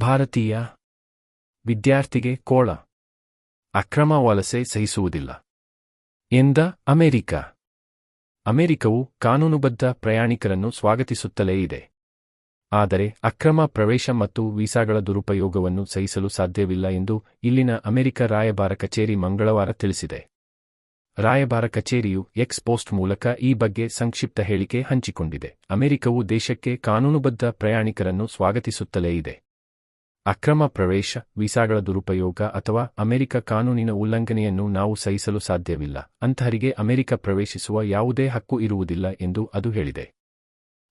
ಭಾರತೀಯ ವಿದ್ಯಾರ್ಥಿಗೆ ಕೋಳ. ಅಕ್ರಮ ವಲಸೆ ಸಹಿಸುವುದಿಲ್ಲ ಎಂದ ಅಮೆರಿಕ. ಅಮೆರಿಕವು ಕಾನೂನುಬದ್ಧ ಪ್ರಯಾಣಿಕರನ್ನು ಸ್ವಾಗತಿಸುತ್ತಲೇ ಇದೆ. ಆದರೆ ಅಕ್ರಮ ಪ್ರವೇಶ ಮತ್ತು ವೀಸಾಗಳ ದುರುಪಯೋಗವನ್ನು ಸಹಿಸಲು ಸಾಧ್ಯವಿಲ್ಲ ಎಂದು ಇಲ್ಲಿನ ಅಮೆರಿಕ ರಾಯಭಾರ ಕಚೇರಿ ಮಂಗಳವಾರ ತಿಳಿಸಿದೆ. ರಾಯಭಾರ ಕಚೇರಿಯು ಎಕ್ಸ್ ಪೋಸ್ಟ್ ಮೂಲಕ ಈ ಬಗ್ಗೆ ಸಂಕ್ಷಿಪ್ತ ಹೇಳಿಕೆ ಹಂಚಿಕೊಂಡಿದೆ. ಅಮೆರಿಕವು ದೇಶಕ್ಕೆ ಕಾನೂನುಬದ್ಧ ಪ್ರಯಾಣಿಕರನ್ನು ಸ್ವಾಗತಿಸುತ್ತಲೇ ಇದೆ. ಅಕ್ರಮ ಪ್ರವೇಶ, ವೀಸಾಗಳ ದುರುಪಯೋಗ ಅಥವಾ ಅಮೆರಿಕ ಕಾನೂನಿನ ಉಲ್ಲಂಘನೆಯನ್ನು ನಾವು ಸಹಿಸಲು ಸಾಧ್ಯವಿಲ್ಲ. ಅಂತಹರಿಗೆ ಅಮೆರಿಕ ಪ್ರವೇಶಿಸುವ ಯಾವುದೇ ಹಕ್ಕು ಇರುವುದಿಲ್ಲ ಎಂದು ಅದು ಹೇಳಿದೆ.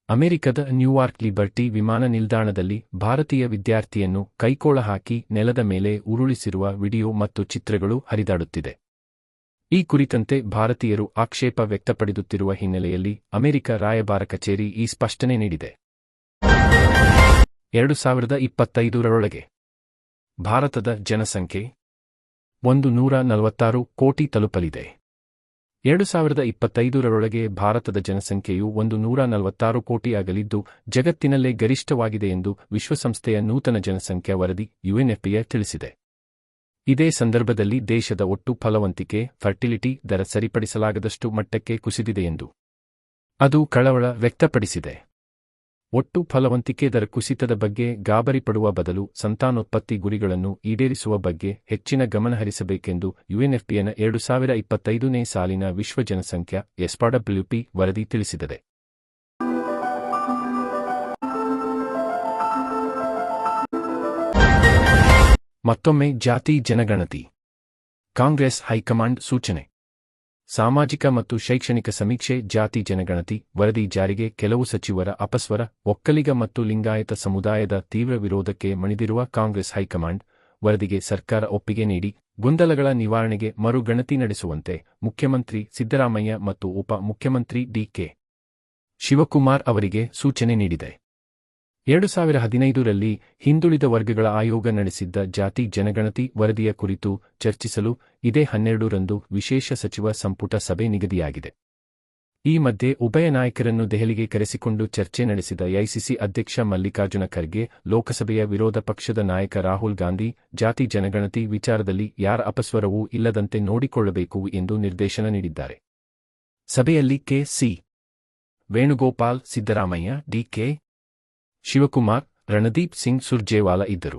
ಅಮೆರಿಕದ ನ್ಯೂಯಾರ್ಕ್ ಲಿಬರ್ಟಿ ವಿಮಾನ ನಿಲ್ದಾಣದಲ್ಲಿ ಭಾರತೀಯ ವಿದ್ಯಾರ್ಥಿಯನ್ನು ಕೈಕೋಳ ಹಾಕಿ ನೆಲದ ಮೇಲೆ ಉರುಳಿಸಿರುವ ವಿಡಿಯೋ ಮತ್ತು ಚಿತ್ರಗಳು ಹರಿದಾಡುತ್ತಿದೆ. ಈ ಕುರಿತಂತೆ ಭಾರತೀಯರು ಆಕ್ಷೇಪ ವ್ಯಕ್ತಪಡಿಸುತ್ತಿರುವ ಹಿನ್ನೆಲೆಯಲ್ಲಿ ಅಮೆರಿಕ ರಾಯಭಾರ ಕಚೇರಿ ಈ ಸ್ಪಷ್ಟನೆ ನೀಡಿದೆ. 2025ರೊಳಗೆ ಭಾರತದ ಜನಸಂಖ್ಯೆ 146 ಕೋಟಿ ತಲುಪಲಿದೆ. 2025ರೊಳಗೆ ಭಾರತದ ಜನಸಂಖ್ಯೆಯು 146 ಕೋಟಿಯಾಗಲಿದ್ದು ಜಗತ್ತಿನಲ್ಲೇ ಗರಿಷ್ಠವಾಗಿದೆ ಎಂದು ವಿಶ್ವಸಂಸ್ಥೆಯ ನೂತನ ಜನಸಂಖ್ಯಾ ವರದಿ ಯುಎನ್ಎಫ್ಪಿಎ ತಿಳಿಸಿದೆ. ಇದೇ ಸಂದರ್ಭದಲ್ಲಿ ದೇಶದ ಒಟ್ಟು ಫಲವಂತಿಕೆ ಫರ್ಟಿಲಿಟಿ ದರ ಸರಿಪಡಿಸಲಾಗದಷ್ಟು ಮಟ್ಟಕ್ಕೆ ಕುಸಿದಿದೆ ಎಂದು ಅದು ಕಳವಳ ವ್ಯಕ್ತಪಡಿಸಿದೆ. ಒಟ್ಟು ಫಲವಂತಿಕೆ ದರ ಕುಸಿತದ ಬಗ್ಗೆ ಗಾಬರಿಪಡುವ ಬದಲು ಸಂತಾನೋತ್ಪತ್ತಿ ಗುರಿಗಳನ್ನು ಈಡೇರಿಸುವ ಬಗ್ಗೆ ಹೆಚ್ಚಿನ ಗಮನಹರಿಸಬೇಕೆಂದು ಯುಎನ್ಎಫ್ಪಿಎನ 2025ನೇ ಸಾಲಿನ ವಿಶ್ವ ಜನಸಂಖ್ಯಾ ಎಸ್ಡಬ್ಲ್ಯೂಪಿ ವರದಿ ತಿಳಿಸಿದೆ. ಮತ್ತೊಮ್ಮೆ ಜಾತಿ ಜನಗಣತಿ. ಕಾಂಗ್ರೆಸ್ ಹೈಕಮಾಂಡ್ ಸೂಚನೆ. ಸಾಮಾಜಿಕ ಮತ್ತು ಶೈಕ್ಷಣಿಕ ಸಮೀಕ್ಷೆ ಜಾತಿ ಜನಗಣತಿ ವರದಿ ಜಾರಿಗೆ ಕೆಲವು ಸಚಿವರ ಅಪಸ್ವರ. ಒಕ್ಕಲಿಗ ಮತ್ತು ಲಿಂಗಾಯತ ಸಮುದಾಯದ ತೀವ್ರ ವಿರೋಧಕ್ಕೆ ಮಣಿದಿರುವ ಕಾಂಗ್ರೆಸ್ ಹೈಕಮಾಂಡ್ ವರದಿಗೆ ಸರ್ಕಾರ ಒಪ್ಪಿಗೆ ನೀಡಿ ಗೊಂದಲಗಳ ನಿವಾರಣೆಗೆ ಮರು ಗಣತಿ ನಡೆಸುವಂತೆ ಮುಖ್ಯಮಂತ್ರಿ ಸಿದ್ದರಾಮಯ್ಯ ಮತ್ತು ಉಪ ಮುಖ್ಯಮಂತ್ರಿ ಡಿ.ಕೆ. ಶಿವಕುಮಾರ್ ಅವರಿಗೆ ಸೂಚನೆ ನೀಡಿದೆ. 2015ರಲ್ಲಿ ಹಿಂದುಳಿದ ವರ್ಗಗಳ ಆಯೋಗ ನಡೆಸಿದ್ದ ಜಾತಿ ಜನಗಣತಿ ವರದಿಯ ಕುರಿತು ಚರ್ಚಿಸಲು ಇದೇ 12ರಂದು ವಿಶೇಷ ಸಚಿವ ಸಂಪುಟ ಸಭೆ ನಿಗದಿಯಾಗಿದೆ. ಈ ಮಧ್ಯೆ ಉಭಯ ನಾಯಕರನ್ನು ದೆಹಲಿಗೆ ಕರೆಸಿಕೊಂಡು ಚರ್ಚೆ ನಡೆಸಿದ ಎಐಸಿಸಿ ಅಧ್ಯಕ್ಷ ಮಲ್ಲಿಕಾರ್ಜುನ ಖರ್ಗೆ ಲೋಕಸಭೆಯ ವಿರೋಧ ಪಕ್ಷದ ನಾಯಕ ರಾಹುಲ್ ಗಾಂಧಿ ಜಾತಿ ಜನಗಣತಿ ವಿಚಾರದಲ್ಲಿ ಯಾರ ಅಪಸ್ವರವೂ ಇಲ್ಲದಂತೆ ನೋಡಿಕೊಳ್ಳಬೇಕು ಎಂದು ನಿರ್ದೇಶನ ನೀಡಿದ್ದಾರೆ. ಸಭೆಯಲ್ಲಿ ಕೆ.ಸಿ. ವೇಣುಗೋಪಾಲ್, ಸಿದ್ದರಾಮಯ್ಯ, ಡಿ.ಕೆ. ಶಿವಕುಮಾರ್, ರಣದೀಪ್ ಸಿಂಗ್ ಸುರ್ಜೇವಾಲಾ ಇದ್ದರು.